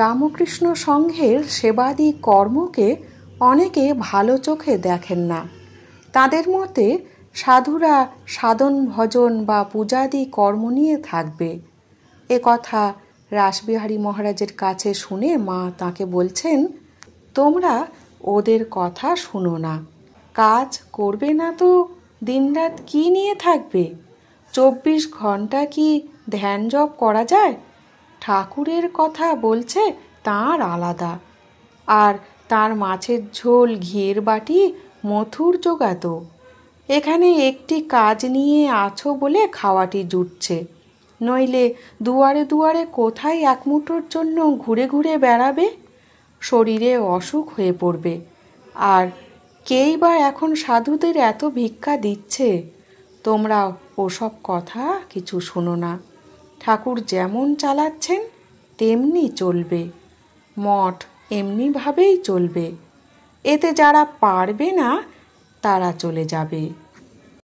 রামকৃষ্ণ সংঘের সেবাদি কর্মকে অনেকে ভালো চোখে দেখেন না। তাদের মতে সাধুরা সাধন ভজন বা পূজাদি কর্ম নিয়ে থাকবে। এ কথা রাসবিহারী মহারাজের কাছে শুনে মা তাকে বলছেন, তোমরা ওদের কথা শুনো না। কাজ করবে না তো দিনরাত কি নিয়ে থাকবে? 24 ঘন্টা কি ধ্যান জপ করা যায়? ঠাকুরের কথা বলছে তাঁর আলাদা, আর তার মাছের ঝোল, ঘিয়ের বাটি, মথুর জোগাতো। এখানে একটি কাজ নিয়ে আছো বলে খাওয়াটি জুটছে, নইলে দুয়ারে দুয়ারে কোথায় এক মুঠোর জন্য ঘুরে ঘুরে বেড়াবে? শরীরে অসুখ হয়ে পড়বে। আর কেই বা এখন সাধুদের এত ভিক্ষা দিচ্ছে? তোমরা ওসব কথা কিছু শোনো না। ঠাকুর যেমন চালাচ্ছেন তেমনি চলবে, মঠ এমনিভাবেই চলবে। এতে যারা পারবে না তারা চলে যাবে।